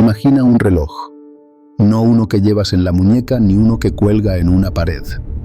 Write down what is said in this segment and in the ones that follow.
Imagina un reloj. No uno que llevas en la muñeca ni uno que cuelga en una pared.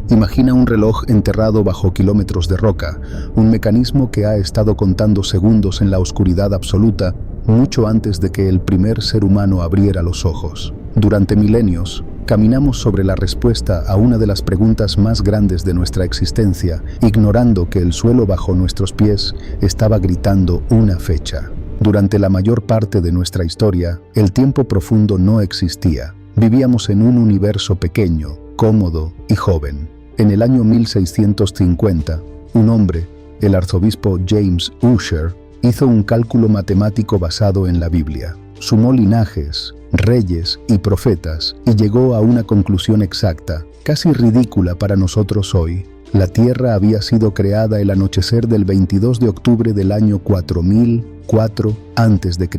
Imagina un reloj enterrado bajo kilómetros de roca, un mecanismo que ha estado contando segundos en la oscuridad absoluta mucho antes de que el primer ser humano abriera los ojos. Durante milenios, caminamos sobre la respuesta a una de las preguntas más grandes de nuestra existencia, ignorando que el suelo bajo nuestros pies estaba gritando una fecha. Durante la mayor parte de nuestra historia, el tiempo profundo no existía. Vivíamos en un universo pequeño, cómodo y joven. En el año 1650, un hombre, el arzobispo James Ussher, hizo un cálculo matemático basado en la Biblia. Sumó linajes, reyes y profetas y llegó a una conclusión exacta, casi ridícula para nosotros hoy. La Tierra había sido creada el anochecer del 22 de octubre del año 4004 a.C.,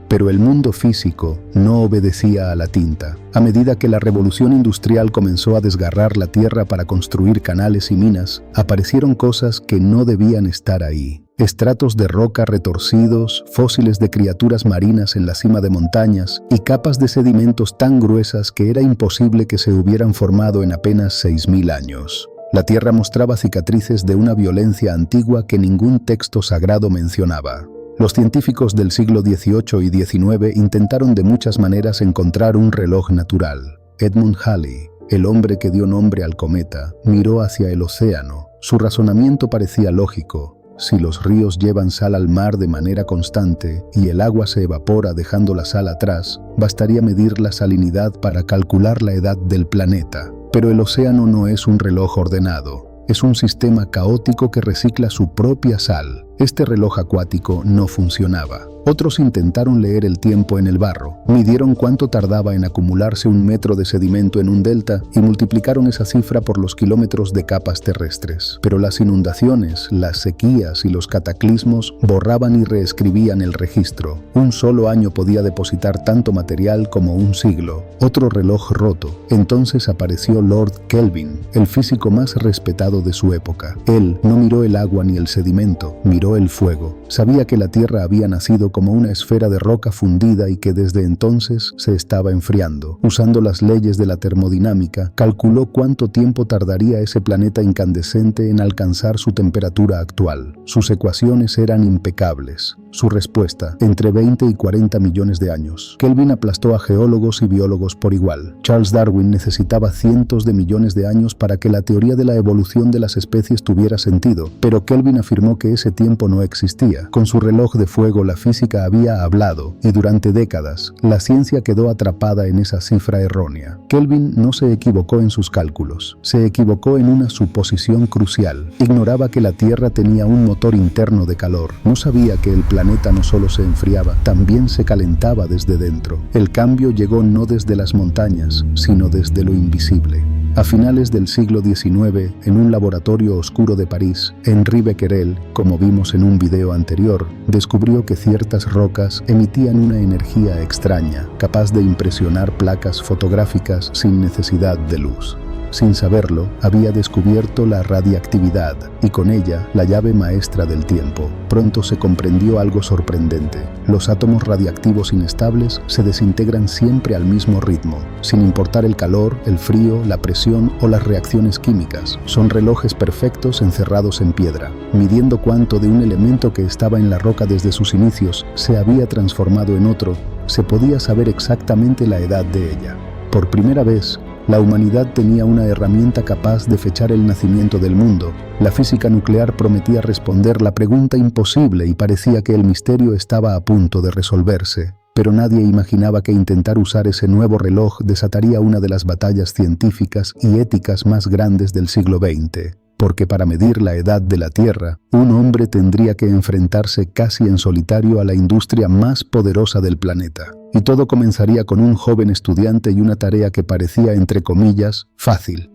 pero el mundo físico no obedecía a la tinta. A medida que la revolución industrial comenzó a desgarrar la tierra para construir canales y minas, aparecieron cosas que no debían estar ahí. Estratos de roca retorcidos, fósiles de criaturas marinas en la cima de montañas y capas de sedimentos tan gruesas que era imposible que se hubieran formado en apenas 6000 años. La tierra mostraba cicatrices de una violencia antigua que ningún texto sagrado mencionaba. Los científicos del siglo XVIII y XIX intentaron de muchas maneras encontrar un reloj natural. Edmund Halley, el hombre que dio nombre al cometa, miró hacia el océano. Su razonamiento parecía lógico. Si los ríos llevan sal al mar de manera constante y el agua se evapora dejando la sal atrás, bastaría medir la salinidad para calcular la edad del planeta. Pero el océano no es un reloj ordenado. Es un sistema caótico que recicla su propia sal. Este reloj acuático no funcionaba. Otros intentaron leer el tiempo en el barro, midieron cuánto tardaba en acumularse un metro de sedimento en un delta y multiplicaron esa cifra por los kilómetros de capas terrestres. Pero las inundaciones, las sequías y los cataclismos borraban y reescribían el registro. Un solo año podía depositar tanto material como un siglo. Otro reloj roto. Entonces apareció Lord Kelvin, el físico más respetado de su época. Él no miró el agua ni el sedimento, miró el fuego. Sabía que la Tierra había nacido como una esfera de roca fundida y que desde entonces se estaba enfriando. Usando las leyes de la termodinámica, calculó cuánto tiempo tardaría ese planeta incandescente en alcanzar su temperatura actual. Sus ecuaciones eran impecables. Su respuesta, entre 20 y 40 millones de años. Kelvin aplastó a geólogos y biólogos por igual. Charles Darwin necesitaba cientos de millones de años para que la teoría de la evolución de las especies tuviera sentido, pero Kelvin afirmó que ese tiempo no existía. Con su reloj de fuego la física había hablado, y durante décadas, la ciencia quedó atrapada en esa cifra errónea. Kelvin no se equivocó en sus cálculos, se equivocó en una suposición crucial. Ignoraba que la Tierra tenía un motor interno de calor. No sabía que el planeta no solo se enfriaba, también se calentaba desde dentro. El cambio llegó no desde las montañas, sino desde lo invisible. A finales del siglo XIX, en un laboratorio oscuro de París, Henri Becquerel, como vimos en un video anterior, descubrió que ciertas rocas emitían una energía extraña, capaz de impresionar placas fotográficas sin necesidad de luz. Sin saberlo, había descubierto la radiactividad y con ella la llave maestra del tiempo. Pronto se comprendió algo sorprendente. Los átomos radiactivos inestables se desintegran siempre al mismo ritmo, sin importar el calor, el frío, la presión o las reacciones químicas. Son relojes perfectos encerrados en piedra, midiendo cuánto de un elemento que estaba en la roca desde sus inicios se había transformado en otro. Se podía saber exactamente la edad de ella. Por primera vez, la humanidad tenía una herramienta capaz de fechar el nacimiento del mundo. La física nuclear prometía responder la pregunta imposible y parecía que el misterio estaba a punto de resolverse. Pero nadie imaginaba que intentar usar ese nuevo reloj desataría una de las batallas científicas y éticas más grandes del siglo XX. Porque para medir la edad de la Tierra, un hombre tendría que enfrentarse casi en solitario a la industria más poderosa del planeta. Y todo comenzaría con un joven estudiante y una tarea que parecía, entre comillas, fácil.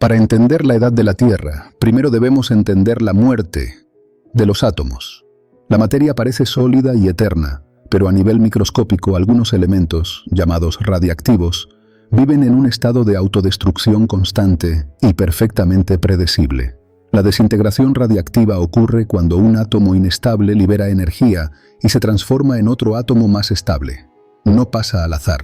Para entender la edad de la Tierra, primero debemos entender la muerte de los átomos. La materia parece sólida y eterna, pero a nivel microscópico algunos elementos, llamados radiactivos, viven en un estado de autodestrucción constante y perfectamente predecible. La desintegración radiactiva ocurre cuando un átomo inestable libera energía y se transforma en otro átomo más estable. No pasa al azar.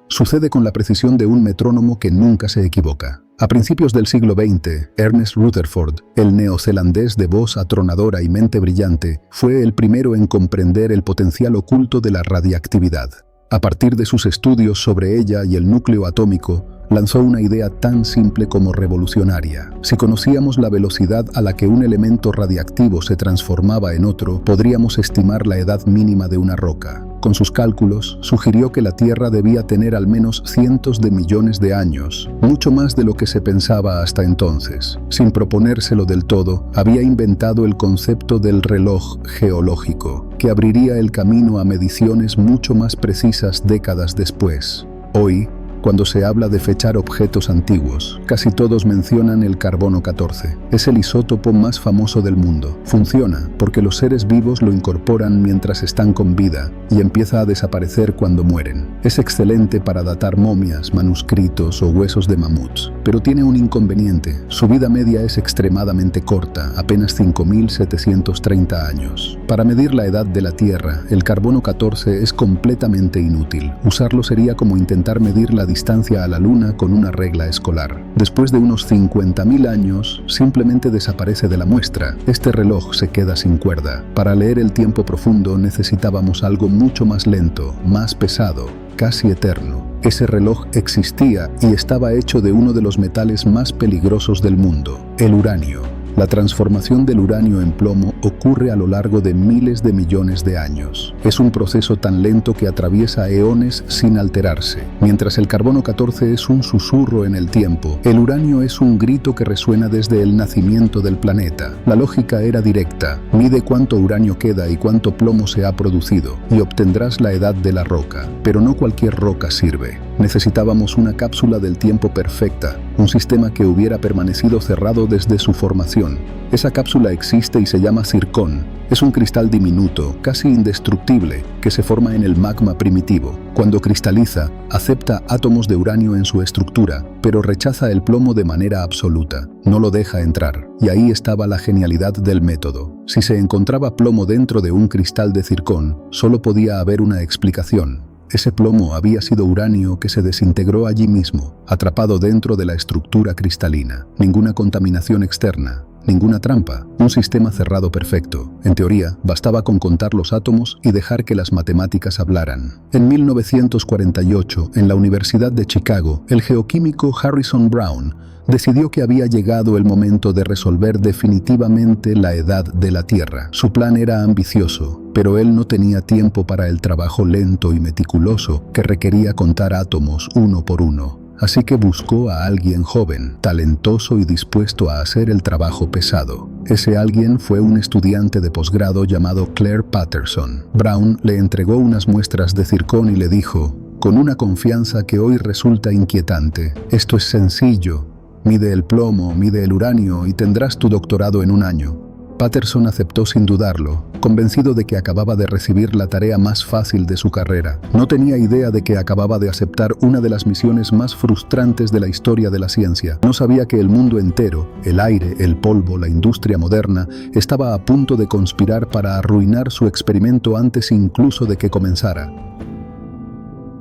Sucede con la precisión de un metrónomo que nunca se equivoca. A principios del siglo XX, Ernest Rutherford, el neozelandés de voz atronadora y mente brillante, fue el primero en comprender el potencial oculto de la radiactividad. A partir de sus estudios sobre ella y el núcleo atómico, lanzó una idea tan simple como revolucionaria. Si conocíamos la velocidad a la que un elemento radiactivo se transformaba en otro, podríamos estimar la edad mínima de una roca. Con sus cálculos, sugirió que la Tierra debía tener al menos cientos de millones de años, mucho más de lo que se pensaba hasta entonces. Sin proponérselo del todo, había inventado el concepto del reloj geológico, que abriría el camino a mediciones mucho más precisas décadas después. Hoy, cuando se habla de fechar objetos antiguos, casi todos mencionan el carbono 14. Es el isótopo más famoso del mundo. Funciona porque los seres vivos lo incorporan mientras están con vida y empieza a desaparecer cuando mueren. Es excelente para datar momias, manuscritos o huesos de mamuts, pero tiene un inconveniente. Su vida media es extremadamente corta, apenas 5.730 años. Para medir la edad de la Tierra, el carbono 14 es completamente inútil. Usarlo sería como intentar medir la distancia a la Luna con una regla escolar. Después de unos 50.000 años, simplemente desaparece de la muestra. Este reloj se queda sin cuerda. Para leer el tiempo profundo necesitábamos algo mucho más lento, más pesado, casi eterno. Ese reloj existía y estaba hecho de uno de los metales más peligrosos del mundo, el uranio. La transformación del uranio en plomo ocurre a lo largo de miles de millones de años. Es un proceso tan lento que atraviesa eones sin alterarse. Mientras el carbono 14 es un susurro en el tiempo, el uranio es un grito que resuena desde el nacimiento del planeta. La lógica era directa: mide cuánto uranio queda y cuánto plomo se ha producido, y obtendrás la edad de la roca. Pero no cualquier roca sirve. Necesitábamos una cápsula del tiempo perfecta, un sistema que hubiera permanecido cerrado desde su formación. Esa cápsula existe y se llama zircón. Es un cristal diminuto, casi indestructible, que se forma en el magma primitivo. Cuando cristaliza, acepta átomos de uranio en su estructura, pero rechaza el plomo de manera absoluta. No lo deja entrar. Y ahí estaba la genialidad del método. Si se encontraba plomo dentro de un cristal de zircón, solo podía haber una explicación. Ese plomo había sido uranio que se desintegró allí mismo, atrapado dentro de la estructura cristalina. Ninguna contaminación externa, ninguna trampa, un sistema cerrado perfecto. En teoría, bastaba con contar los átomos y dejar que las matemáticas hablaran. En 1948, en la Universidad de Chicago, el geoquímico Harrison Brown decidió que había llegado el momento de resolver definitivamente la edad de la Tierra. Su plan era ambicioso, pero él no tenía tiempo para el trabajo lento y meticuloso que requería contar átomos uno por uno. Así que buscó a alguien joven, talentoso y dispuesto a hacer el trabajo pesado. Ese alguien fue un estudiante de posgrado llamado Clair Patterson. Brown le entregó unas muestras de zircón y le dijo, con una confianza que hoy resulta inquietante: esto es sencillo. Mide el plomo, mide el uranio y tendrás tu doctorado en un año. Patterson aceptó sin dudarlo, convencido de que acababa de recibir la tarea más fácil de su carrera. No tenía idea de que acababa de aceptar una de las misiones más frustrantes de la historia de la ciencia. No sabía que el mundo entero, el aire, el polvo, la industria moderna, estaba a punto de conspirar para arruinar su experimento antes incluso de que comenzara.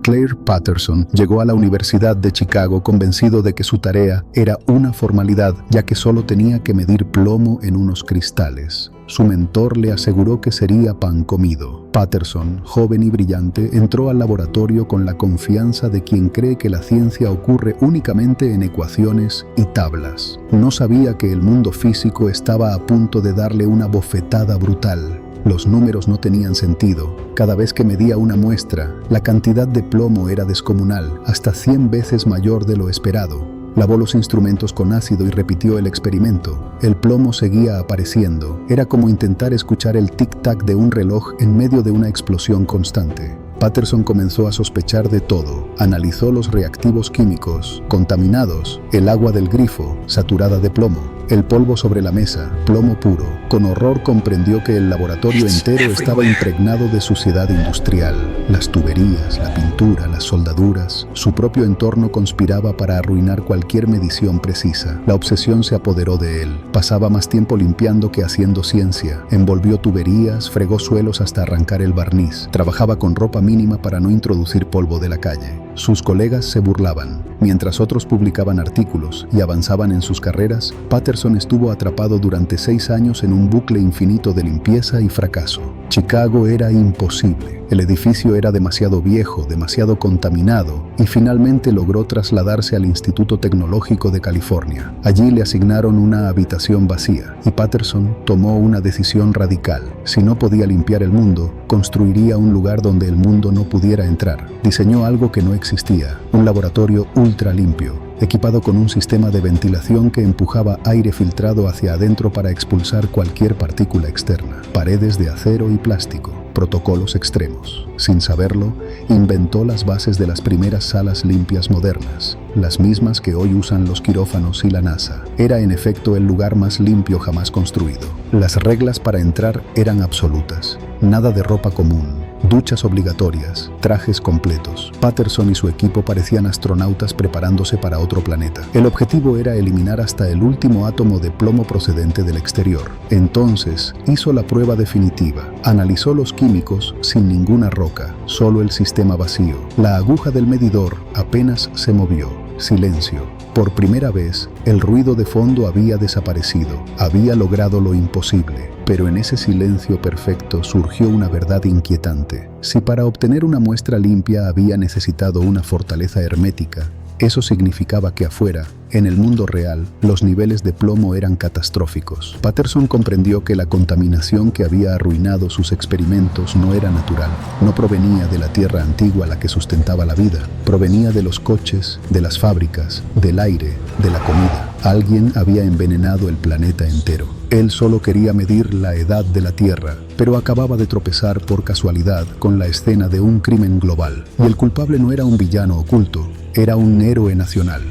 Clair Patterson llegó a la Universidad de Chicago convencido de que su tarea era una formalidad, ya que solo tenía que medir plomo en unos cristales. Su mentor le aseguró que sería pan comido. Patterson, joven y brillante, entró al laboratorio con la confianza de quien cree que la ciencia ocurre únicamente en ecuaciones y tablas. No sabía que el mundo físico estaba a punto de darle una bofetada brutal. Los números no tenían sentido. Cada vez que medía una muestra, la cantidad de plomo era descomunal, hasta 100 veces mayor de lo esperado. Lavó los instrumentos con ácido y repitió el experimento. El plomo seguía apareciendo. Era como intentar escuchar el tic-tac de un reloj en medio de una explosión constante. Patterson comenzó a sospechar de todo. Analizó los reactivos químicos, contaminados, el agua del grifo, saturada de plomo. el polvo sobre la mesa, plomo puro. Con horror comprendió que el laboratorio entero estaba impregnado de suciedad industrial. Las tuberías, la pintura, las soldaduras, su propio entorno conspiraba para arruinar cualquier medición precisa. La obsesión se apoderó de él. Pasaba más tiempo limpiando que haciendo ciencia. Envolvió tuberías, fregó suelos hasta arrancar el barniz. Trabajaba con ropa mínima para no introducir polvo de la calle. Sus colegas se burlaban. Mientras otros publicaban artículos y avanzaban en sus carreras, Patterson estuvo atrapado durante 6 años en un bucle infinito de limpieza y fracaso. Chicago era imposible. El edificio era demasiado viejo, demasiado contaminado, y finalmente logró trasladarse al Instituto Tecnológico de California. Allí le asignaron una habitación vacía, y Patterson tomó una decisión radical. Si no podía limpiar el mundo, construiría un lugar donde el mundo no pudiera entrar. Diseñó algo que no existía, un laboratorio ultra limpio, equipado con un sistema de ventilación que empujaba aire filtrado hacia adentro para expulsar cualquier partícula externa. Paredes de acero y plástico, protocolos extremos. Sin saberlo, inventó las bases de las primeras salas limpias modernas, las mismas que hoy usan los quirófanos y la NASA. Era en efecto el lugar más limpio jamás construido. Las reglas para entrar eran absolutas. Nada de ropa común, duchas obligatorias, trajes completos. Patterson y su equipo parecían astronautas preparándose para otro planeta. El objetivo era eliminar hasta el último átomo de plomo procedente del exterior. Entonces, hizo la prueba definitiva. Analizó los químicos sin ninguna roca, solo el sistema vacío. La aguja del medidor apenas se movió. Silencio. Por primera vez, el ruido de fondo había desaparecido. Había logrado lo imposible. Pero en ese silencio perfecto surgió una verdad inquietante. Si para obtener una muestra limpia había necesitado una fortaleza hermética, eso significaba que afuera, en el mundo real, los niveles de plomo eran catastróficos. Patterson comprendió que la contaminación que había arruinado sus experimentos no era natural. No provenía de la tierra antigua a la que sustentaba la vida. Provenía de los coches, de las fábricas, del aire, de la comida. Alguien había envenenado el planeta entero. Él solo quería medir la edad de la Tierra, pero acababa de tropezar por casualidad con la escena de un crimen global. Y el culpable no era un villano oculto, era un héroe nacional.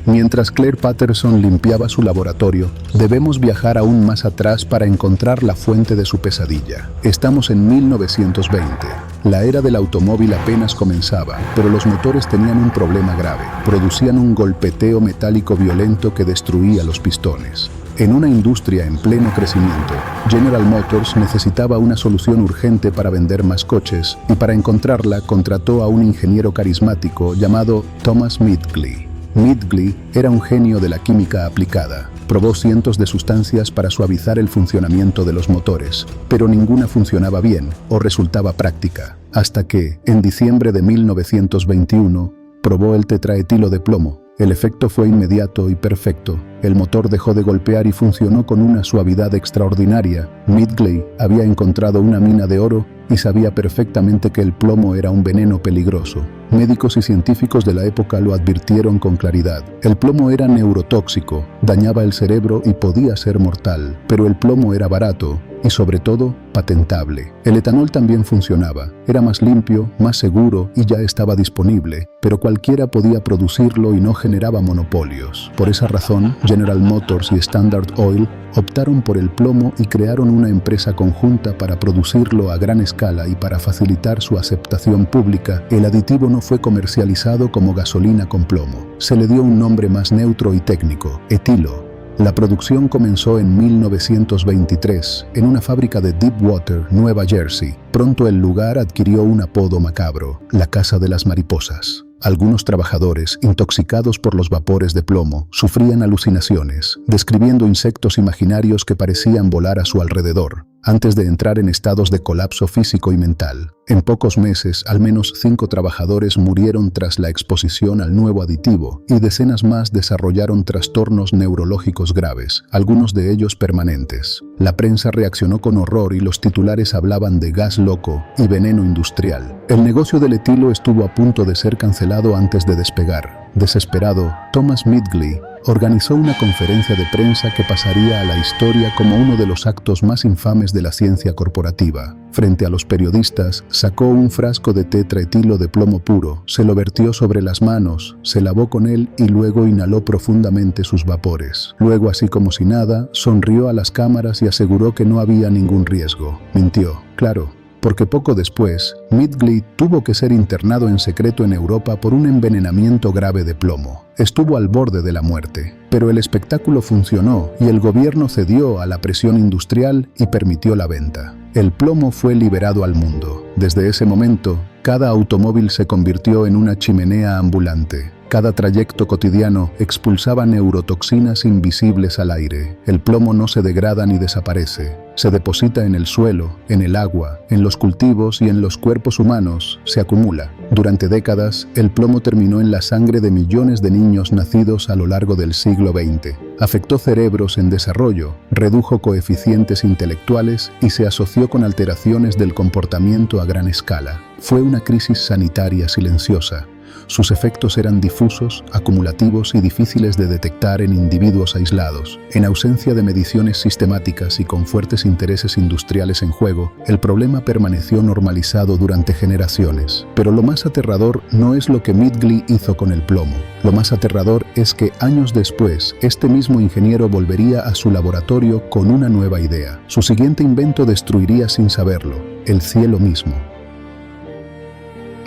Mientras Claire Patterson limpiaba su laboratorio, debemos viajar aún más atrás para encontrar la fuente de su pesadilla. Estamos en 1920. La era del automóvil apenas comenzaba, pero los motores tenían un problema grave. Producían un golpeteo metálico violento que destruía los pistones. En una industria en pleno crecimiento, General Motors necesitaba una solución urgente para vender más coches, y para encontrarla contrató a un ingeniero carismático llamado Thomas Midgley. Midgley era un genio de la química aplicada. Probó cientos de sustancias para suavizar el funcionamiento de los motores, pero ninguna funcionaba bien o resultaba práctica, hasta que, en diciembre de 1921, probó el tetraetilo de plomo. El efecto fue inmediato y perfecto. El motor dejó de golpear y funcionó con una suavidad extraordinaria. Midgley había encontrado una mina de oro y sabía perfectamente que el plomo era un veneno peligroso. Médicos y científicos de la época lo advirtieron con claridad. El plomo era neurotóxico, dañaba el cerebro y podía ser mortal, pero el plomo era barato y, sobre todo, patentable. El etanol también funcionaba, era más limpio, más seguro y ya estaba disponible, pero cualquiera podía producirlo y no generaba monopolios. Por esa razón, General Motors y Standard Oil optaron por el plomo y crearon una empresa conjunta para producirlo a gran escala, y para facilitar su aceptación pública, el aditivo no fue comercializado como gasolina con plomo. Se le dio un nombre más neutro y técnico: etilo. La producción comenzó en 1923 en una fábrica de Deepwater, Nueva Jersey. Pronto el lugar adquirió un apodo macabro: la Casa de las Mariposas. Algunos trabajadores, intoxicados por los vapores de plomo, sufrían alucinaciones, describiendo insectos imaginarios que parecían volar a su alrededor, antes de entrar en estados de colapso físico y mental. En pocos meses, al menos 5 trabajadores murieron tras la exposición al nuevo aditivo, y decenas más desarrollaron trastornos neurológicos graves, algunos de ellos permanentes. La prensa reaccionó con horror y los titulares hablaban de gas loco y veneno industrial. El negocio del etilo estuvo a punto de ser cancelado antes de despegar. Desesperado, Thomas Midgley organizó una conferencia de prensa que pasaría a la historia como uno de los actos más infames de la ciencia corporativa. Frente a los periodistas, sacó un frasco de tetraetilo de plomo puro, se lo vertió sobre las manos, se lavó con él y luego inhaló profundamente sus vapores. Luego, así como si nada, sonrió a las cámaras y aseguró que no había ningún riesgo. Mintió, claro, porque poco después, Midgley tuvo que ser internado en secreto en Europa por un envenenamiento grave de plomo. Estuvo al borde de la muerte, pero el espectáculo funcionó y el gobierno cedió a la presión industrial y permitió la venta. El plomo fue liberado al mundo. Desde ese momento, cada automóvil se convirtió en una chimenea ambulante. Cada trayecto cotidiano expulsaba neurotoxinas invisibles al aire. El plomo no se degrada ni desaparece. Se deposita en el suelo, en el agua, en los cultivos y en los cuerpos humanos. Se acumula. Durante décadas, el plomo terminó en la sangre de millones de niños nacidos a lo largo del siglo XX. Afectó cerebros en desarrollo, redujo coeficientes intelectuales y se asoció con alteraciones del comportamiento a gran escala. Fue una crisis sanitaria silenciosa. Sus efectos eran difusos, acumulativos y difíciles de detectar en individuos aislados. En ausencia de mediciones sistemáticas y con fuertes intereses industriales en juego, el problema permaneció normalizado durante generaciones. Pero lo más aterrador no es lo que Midgley hizo con el plomo. Lo más aterrador es que años después, este mismo ingeniero volvería a su laboratorio con una nueva idea. Su siguiente invento destruiría sin saberlo, el cielo mismo.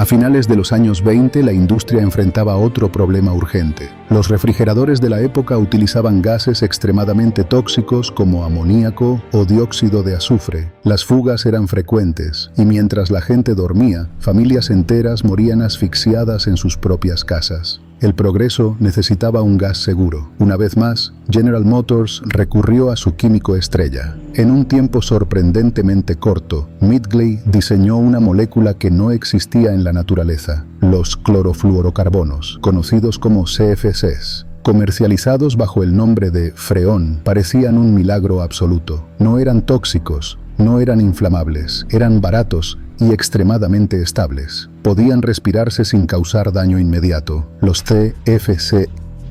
A finales de los años 20, la industria enfrentaba otro problema urgente. Los refrigeradores de la época utilizaban gases extremadamente tóxicos como amoníaco o dióxido de azufre. Las fugas eran frecuentes y mientras la gente dormía, familias enteras morían asfixiadas en sus propias casas. El progreso necesitaba un gas seguro. Una vez más, General Motors recurrió a su químico estrella. En un tiempo sorprendentemente corto, Midgley diseñó una molécula que no existía en la naturaleza, los clorofluorocarbonos, conocidos como CFCs. Comercializados bajo el nombre de Freon, parecían un milagro absoluto. No eran tóxicos, no eran inflamables, eran baratos y extremadamente estables. Podían respirarse sin causar daño inmediato. Los CFC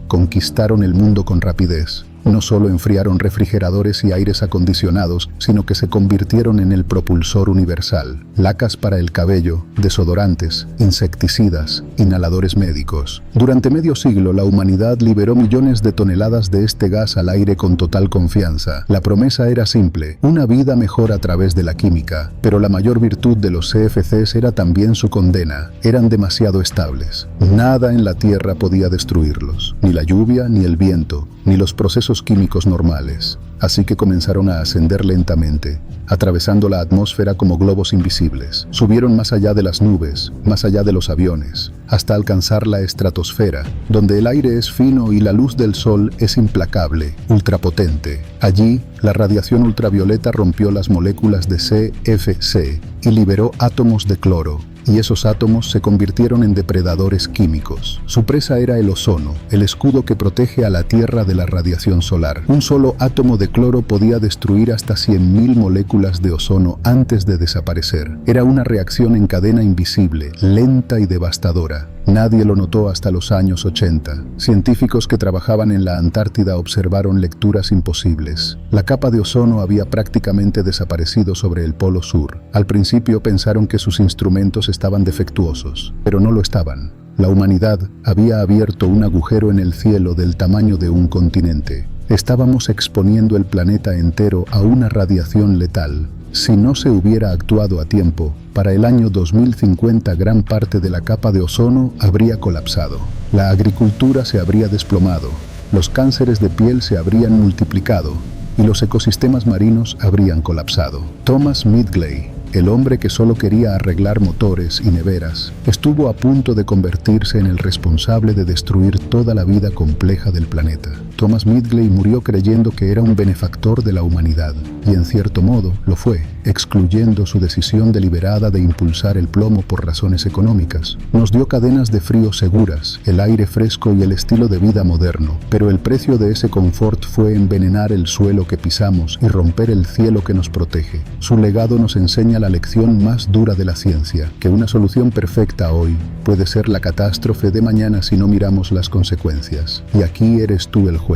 conquistaron el mundo con rapidez. No solo enfriaron refrigeradores y aires acondicionados, sino que se convirtieron en el propulsor universal. Lacas para el cabello, desodorantes, insecticidas, inhaladores médicos. Durante medio siglo, la humanidad liberó millones de toneladas de este gas al aire con total confianza. La promesa era simple, una vida mejor a través de la química. Pero la mayor virtud de los CFCs era también su condena. Eran demasiado estables. Nada en la Tierra podía destruirlos. Ni la lluvia, ni el viento, ni los procesos químicos normales. Así que comenzaron a ascender lentamente, atravesando la atmósfera como globos invisibles. Subieron más allá de las nubes, más allá de los aviones, hasta alcanzar la estratosfera, donde el aire es fino y la luz del sol es implacable, ultrapotente. Allí, la radiación ultravioleta rompió las moléculas de CFC y liberó átomos de cloro. Y esos átomos se convirtieron en depredadores químicos. Su presa era el ozono, el escudo que protege a la Tierra de la radiación solar. Un solo átomo de cloro podía destruir hasta 100.000 moléculas de ozono antes de desaparecer. Era una reacción en cadena invisible, lenta y devastadora. Nadie lo notó hasta los años 80. Científicos que trabajaban en la Antártida observaron lecturas imposibles. La capa de ozono había prácticamente desaparecido sobre el polo sur. Al principio pensaron que sus instrumentos estaban defectuosos, pero no lo estaban. La humanidad había abierto un agujero en el cielo del tamaño de un continente. Estábamos exponiendo el planeta entero a una radiación letal. Si no se hubiera actuado a tiempo, para el año 2050 gran parte de la capa de ozono habría colapsado. La agricultura se habría desplomado, los cánceres de piel se habrían multiplicado y los ecosistemas marinos habrían colapsado. Thomas Midgley, el hombre que solo quería arreglar motores y neveras, estuvo a punto de convertirse en el responsable de destruir toda la vida compleja del planeta. Thomas Midgley murió creyendo que era un benefactor de la humanidad, y en cierto modo lo fue, excluyendo su decisión deliberada de impulsar el plomo por razones económicas. Nos dio cadenas de frío seguras, el aire fresco y el estilo de vida moderno, pero el precio de ese confort fue envenenar el suelo que pisamos y romper el cielo que nos protege. Su legado nos enseña la lección más dura de la ciencia, que una solución perfecta hoy puede ser la catástrofe de mañana si no miramos las consecuencias. Y aquí eres tú el juez.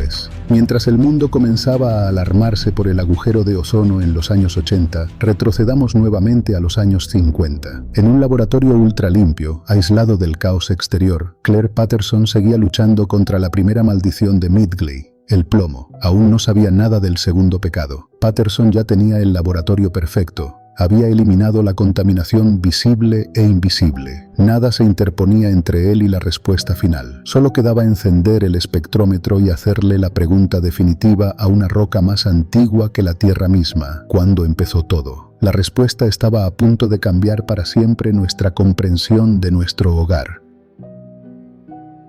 Mientras el mundo comenzaba a alarmarse por el agujero de ozono en los años 80, retrocedamos nuevamente a los años 50. En un laboratorio ultralimpio, aislado del caos exterior, Claire Patterson seguía luchando contra la primera maldición de Midgley, el plomo. Aún no sabía nada del segundo pecado. Patterson ya tenía el laboratorio perfecto. Había eliminado la contaminación visible e invisible. Nada se interponía entre él y la respuesta final. Solo quedaba encender el espectrómetro y hacerle la pregunta definitiva a una roca más antigua que la Tierra misma. ¿Cuándo empezó todo? La respuesta estaba a punto de cambiar para siempre nuestra comprensión de nuestro hogar.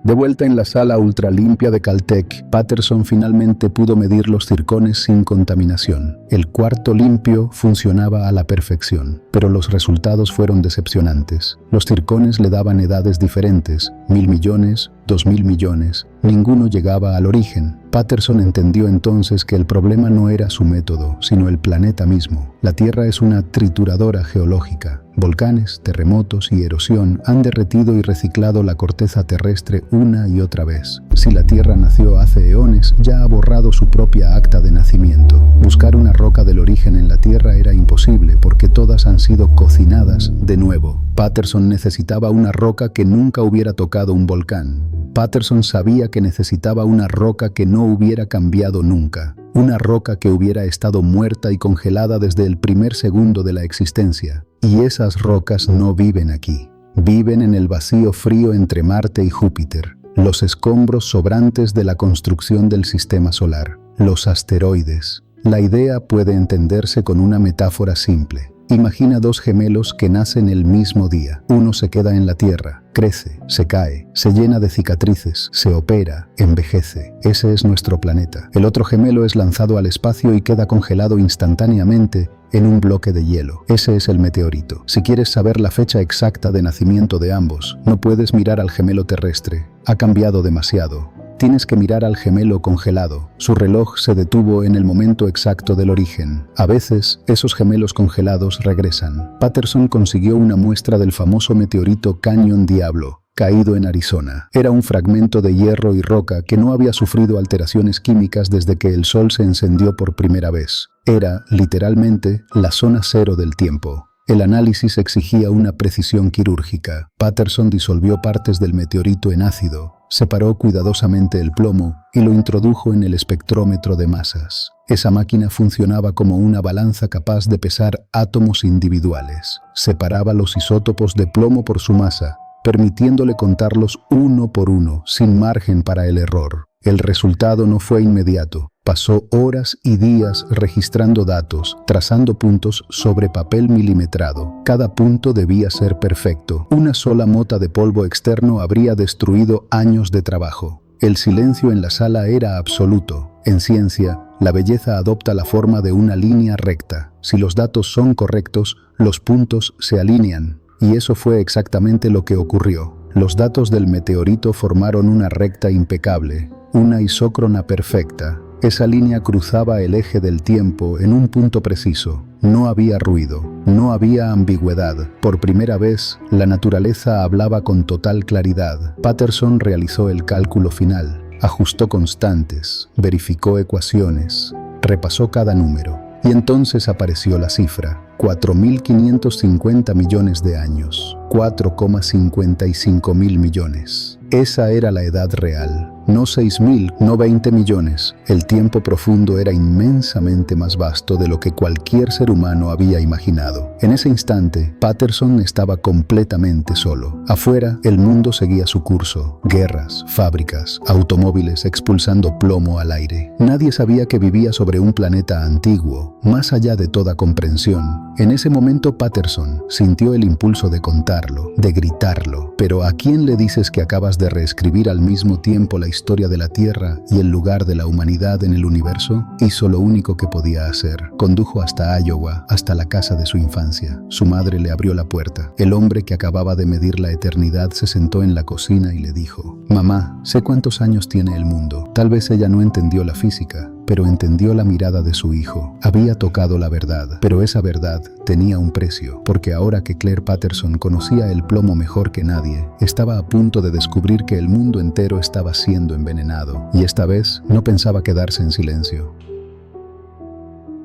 De vuelta en la sala ultralimpia de Caltech, Patterson finalmente pudo medir los circones sin contaminación. El cuarto limpio funcionaba a la perfección, pero los resultados fueron decepcionantes. Los circones le daban edades diferentes, 1.000 millones, 2.000 millones. Ninguno llegaba al origen. Patterson entendió entonces que el problema no era su método, sino el planeta mismo. La Tierra es una trituradora geológica. Volcanes, terremotos y erosión han derretido y reciclado la corteza terrestre una y otra vez. Si la Tierra nació hace eones, ya ha borrado su propia acta de nacimiento. Buscar una roca del origen en la Tierra era imposible porque todas han sido cocinadas de nuevo. Patterson necesitaba una roca que nunca hubiera tocado un volcán. Patterson sabía que necesitaba una roca que no hubiera cambiado nunca. Una roca que hubiera estado muerta y congelada desde el primer segundo de la existencia. Y esas rocas no viven aquí. Viven en el vacío frío entre Marte y Júpiter. Los escombros sobrantes de la construcción del sistema solar. Los asteroides. La idea puede entenderse con una metáfora simple. Imagina dos gemelos que nacen el mismo día. Uno se queda en la Tierra, crece, se cae, se llena de cicatrices, se opera, envejece. Ese es nuestro planeta. El otro gemelo es lanzado al espacio y queda congelado instantáneamente en un bloque de hielo. Ese es el meteorito. Si quieres saber la fecha exacta de nacimiento de ambos, no puedes mirar al gemelo terrestre. Ha cambiado demasiado. Tienes que mirar al gemelo congelado. Su reloj se detuvo en el momento exacto del origen. A veces, esos gemelos congelados regresan. Patterson consiguió una muestra del famoso meteorito Canyon Diablo, caído en Arizona. Era un fragmento de hierro y roca que no había sufrido alteraciones químicas desde que el Sol se encendió por primera vez. Era, literalmente, la zona cero del tiempo. El análisis exigía una precisión quirúrgica. Patterson disolvió partes del meteorito en ácido, separó cuidadosamente el plomo y lo introdujo en el espectrómetro de masas. Esa máquina funcionaba como una balanza capaz de pesar átomos individuales. Separaba los isótopos de plomo por su masa, permitiéndole contarlos uno por uno, sin margen para el error. El resultado no fue inmediato. Pasó horas y días registrando datos, trazando puntos sobre papel milimetrado. Cada punto debía ser perfecto. Una sola mota de polvo externo habría destruido años de trabajo. El silencio en la sala era absoluto. En ciencia, la belleza adopta la forma de una línea recta. Si los datos son correctos, los puntos se alinean. Y eso fue exactamente lo que ocurrió. Los datos del meteorito formaron una recta impecable, una isócrona perfecta. Esa línea cruzaba el eje del tiempo en un punto preciso. No había ruido, no había ambigüedad. Por primera vez, la naturaleza hablaba con total claridad. Patterson realizó el cálculo final, ajustó constantes, verificó ecuaciones, repasó cada número. Y entonces apareció la cifra: 4.550 millones de años, 4,55 mil millones. Esa era la edad real. No 6.000, no 20 millones. El tiempo profundo era inmensamente más vasto de lo que cualquier ser humano había imaginado. En ese instante, Patterson estaba completamente solo. Afuera, el mundo seguía su curso. Guerras, fábricas, automóviles expulsando plomo al aire. Nadie sabía que vivía sobre un planeta antiguo, más allá de toda comprensión. En ese momento, Patterson sintió el impulso de contarlo, de gritarlo. Pero ¿a quién le dices que acabas de reescribir al mismo tiempo la historia historia de la Tierra y el lugar de la humanidad en el universo, hizo lo único que podía hacer. Condujo hasta Iowa, hasta la casa de su infancia. Su madre le abrió la puerta. El hombre que acababa de medir la eternidad se sentó en la cocina y le dijo: «Mamá, sé cuántos años tiene el mundo». Tal vez ella no entendió la física, pero entendió la mirada de su hijo. Había tocado la verdad, pero esa verdad tenía un precio, porque ahora que Claire Patterson conocía el plomo mejor que nadie, estaba a punto de descubrir que el mundo entero estaba siendo envenenado, y esta vez no pensaba quedarse en silencio.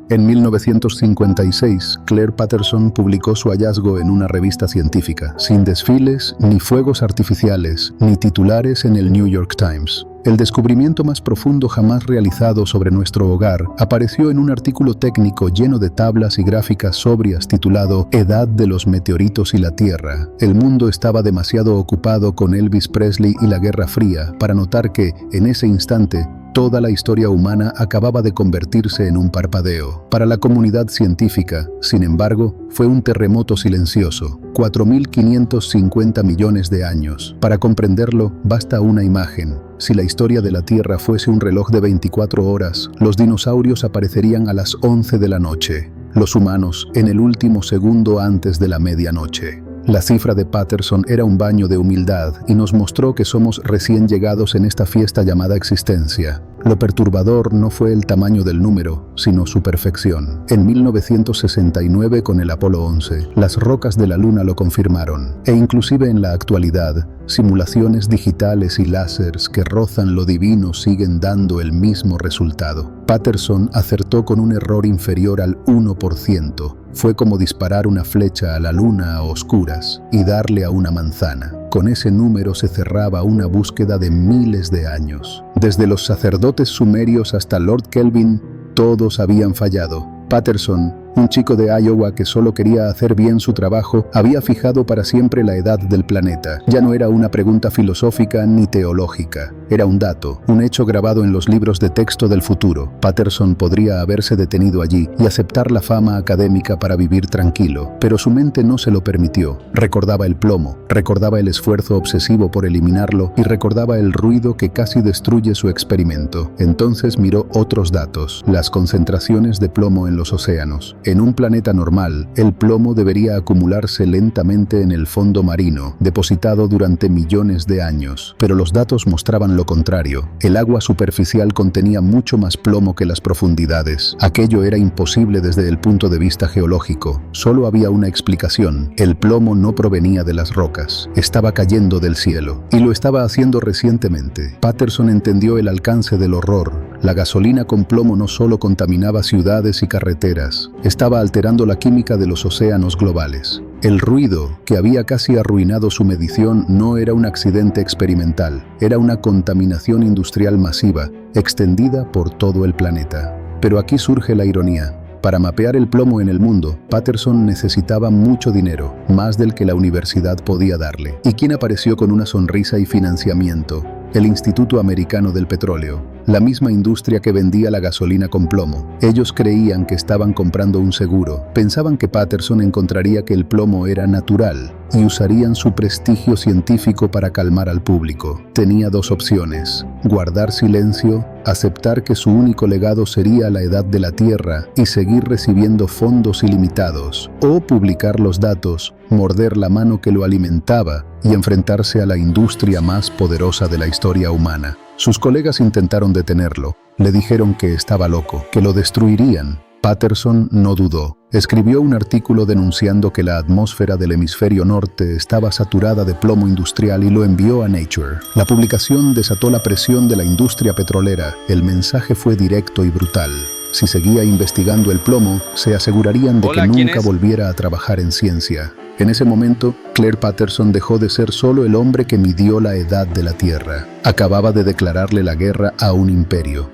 En 1956, Claire Patterson publicó su hallazgo en una revista científica, sin desfiles, ni fuegos artificiales, ni titulares en el New York Times. El descubrimiento más profundo jamás realizado sobre nuestro hogar apareció en un artículo técnico lleno de tablas y gráficas sobrias titulado «Edad de los meteoritos y la Tierra». El mundo estaba demasiado ocupado con Elvis Presley y la Guerra Fría para notar que, en ese instante, toda la historia humana acababa de convertirse en un parpadeo. Para la comunidad científica, sin embargo, fue un terremoto silencioso, 4.550 millones de años. Para comprenderlo, basta una imagen. Si la historia de la Tierra fuese un reloj de 24 horas, los dinosaurios aparecerían a las 11 de la noche, los humanos en el último segundo antes de la medianoche. La cifra de Patterson era un baño de humildad y nos mostró que somos recién llegados en esta fiesta llamada existencia. Lo perturbador no fue el tamaño del número, sino su perfección. En 1969, con el Apolo 11, las rocas de la Luna lo confirmaron, e inclusive en la actualidad, simulaciones digitales y láseres que rozan lo divino siguen dando el mismo resultado. Patterson acertó con un error inferior al 1%. Fue como disparar una flecha a la Luna a oscuras y darle a una manzana. Con ese número se cerraba una búsqueda de miles de años. Desde los sacerdotes sumerios hasta Lord Kelvin, todos habían fallado. Patterson, un chico de Iowa que solo quería hacer bien su trabajo, había fijado para siempre la edad del planeta. Ya no era una pregunta filosófica ni teológica. Era un dato, un hecho grabado en los libros de texto del futuro. Patterson podría haberse detenido allí y aceptar la fama académica para vivir tranquilo, pero su mente no se lo permitió. Recordaba el plomo, recordaba el esfuerzo obsesivo por eliminarlo y recordaba el ruido que casi destruye su experimento. Entonces miró otros datos, las concentraciones de plomo en los océanos. En un planeta normal, el plomo debería acumularse lentamente en el fondo marino, depositado durante millones de años. Pero los datos mostraban lo contrario. El agua superficial contenía mucho más plomo que las profundidades. Aquello era imposible desde el punto de vista geológico. Solo había una explicación. El plomo no provenía de las rocas. Estaba cayendo del cielo. Y lo estaba haciendo recientemente. Patterson entendió el alcance del horror. La gasolina con plomo no solo contaminaba ciudades y carreteras, estaba alterando la química de los océanos globales. El ruido, que había casi arruinado su medición, no era un accidente experimental, era una contaminación industrial masiva, extendida por todo el planeta. Pero aquí surge la ironía. Para mapear el plomo en el mundo, Patterson necesitaba mucho dinero, más del que la universidad podía darle. ¿Y quién apareció con una sonrisa y financiamiento? El Instituto Americano del Petróleo, la misma industria que vendía la gasolina con plomo. Ellos creían que estaban comprando un seguro, pensaban que Patterson encontraría que el plomo era natural y usarían su prestigio científico para calmar al público. Tenía dos opciones: guardar silencio, aceptar que su único legado sería la edad de la Tierra y seguir recibiendo fondos ilimitados, o publicar los datos, morder la mano que lo alimentaba y enfrentarse a la industria más poderosa de la historia humana. Sus colegas intentaron detenerlo. Le dijeron que estaba loco, que lo destruirían. Patterson no dudó. Escribió un artículo denunciando que la atmósfera del hemisferio norte estaba saturada de plomo industrial y lo envió a Nature. La publicación desató la presión de la industria petrolera. El mensaje fue directo y brutal. Si seguía investigando el plomo, se asegurarían de que nunca volviera a trabajar en ciencia. En ese momento, Claire Patterson dejó de ser solo el hombre que midió la edad de la Tierra. Acababa de declararle la guerra a un imperio.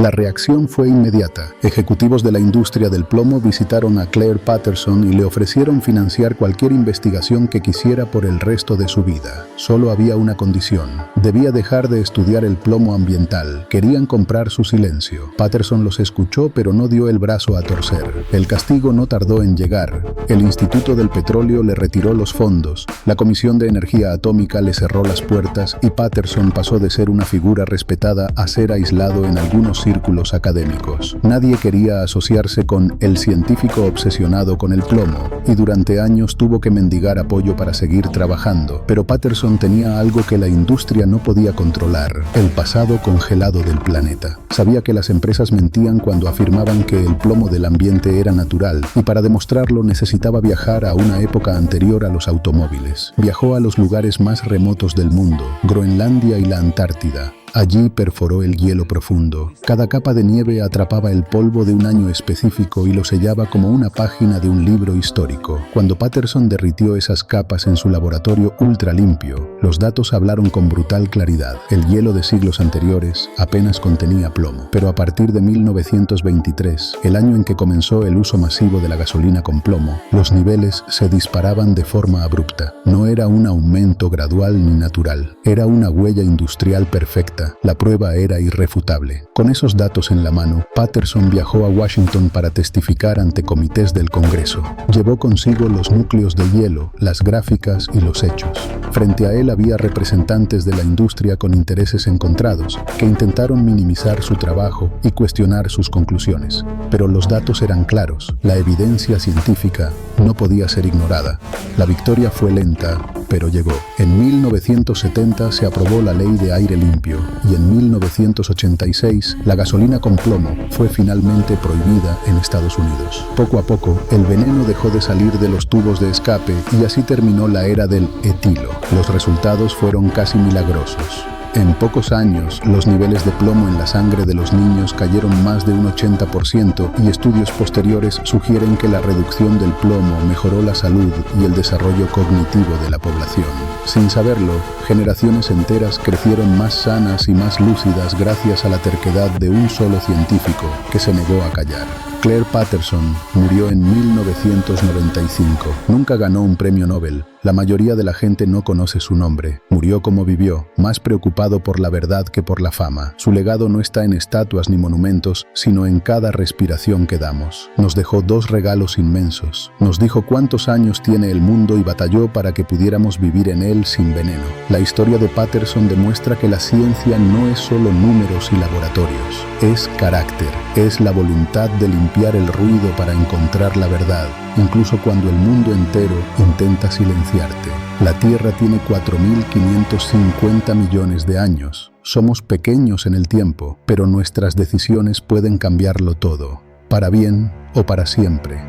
La reacción fue inmediata. Ejecutivos de la industria del plomo visitaron a Claire Patterson y le ofrecieron financiar cualquier investigación que quisiera por el resto de su vida. Solo había una condición: debía dejar de estudiar el plomo ambiental. Querían comprar su silencio. Patterson los escuchó, pero no dio el brazo a torcer. El castigo no tardó en llegar. El Instituto del Petróleo le retiró los fondos, la Comisión de Energía Atómica le cerró las puertas y Patterson pasó de ser una figura respetada a ser aislado en algunos círculos académicos. Nadie quería asociarse con el científico obsesionado con el plomo, y durante años tuvo que mendigar apoyo para seguir trabajando. Pero Patterson tenía algo que la industria no podía controlar: el pasado congelado del planeta. Sabía que las empresas mentían cuando afirmaban que el plomo del ambiente era natural, y para demostrarlo necesitaba viajar a una época anterior a los automóviles. Viajó a los lugares más remotos del mundo, Groenlandia y la Antártida. Allí perforó el hielo profundo. Cada capa de nieve atrapaba el polvo de un año específico y lo sellaba como una página de un libro histórico. Cuando Patterson derritió esas capas en su laboratorio ultra limpio, los datos hablaron con brutal claridad. El hielo de siglos anteriores apenas contenía plomo. Pero a partir de 1923, el año en que comenzó el uso masivo de la gasolina con plomo, los niveles se disparaban de forma abrupta. No era un aumento gradual ni natural, era una huella industrial perfecta. La prueba era irrefutable. Con esos datos en la mano, Patterson viajó a Washington para testificar ante comités del Congreso. Llevó consigo los núcleos de hielo, las gráficas y los hechos. Frente a él había representantes de la industria con intereses encontrados, que intentaron minimizar su trabajo y cuestionar sus conclusiones. Pero los datos eran claros. La evidencia científica no podía ser ignorada. La victoria fue lenta, pero llegó. En 1970 se aprobó la Ley de Aire Limpio, y en 1986 la gasolina con plomo fue finalmente prohibida en Estados Unidos. Poco a poco, el veneno dejó de salir de los tubos de escape y así terminó la era del etilo. Los resultados fueron casi milagrosos. En pocos años, los niveles de plomo en la sangre de los niños cayeron más de un 80% y estudios posteriores sugieren que la reducción del plomo mejoró la salud y el desarrollo cognitivo de la población. Sin saberlo, generaciones enteras crecieron más sanas y más lúcidas gracias a la terquedad de un solo científico que se negó a callar. Claire Patterson murió en 1995. Nunca ganó un premio Nobel. La mayoría de la gente no conoce su nombre. Murió como vivió, más preocupado por la verdad que por la fama. Su legado no está en estatuas ni monumentos, sino en cada respiración que damos. Nos dejó dos regalos inmensos. Nos dijo cuántos años tiene el mundo y batalló para que pudiéramos vivir en él sin veneno. La historia de Patterson demuestra que la ciencia no es solo números y laboratorios. Es carácter, es la voluntad de limpiar el ruido para encontrar la verdad, incluso cuando el mundo entero intenta silenciarte. La Tierra tiene 4.550 millones de años. Somos pequeños en el tiempo, pero nuestras decisiones pueden cambiarlo todo, para bien o para siempre.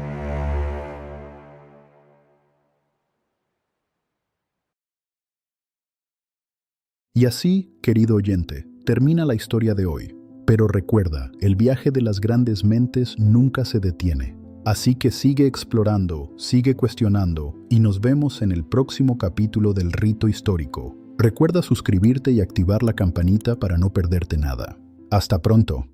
Y así, querido oyente, termina la historia de hoy. Pero recuerda, el viaje de las grandes mentes nunca se detiene. Así que sigue explorando, sigue cuestionando, y nos vemos en el próximo capítulo del Rito Histórico. Recuerda suscribirte y activar la campanita para no perderte nada. Hasta pronto.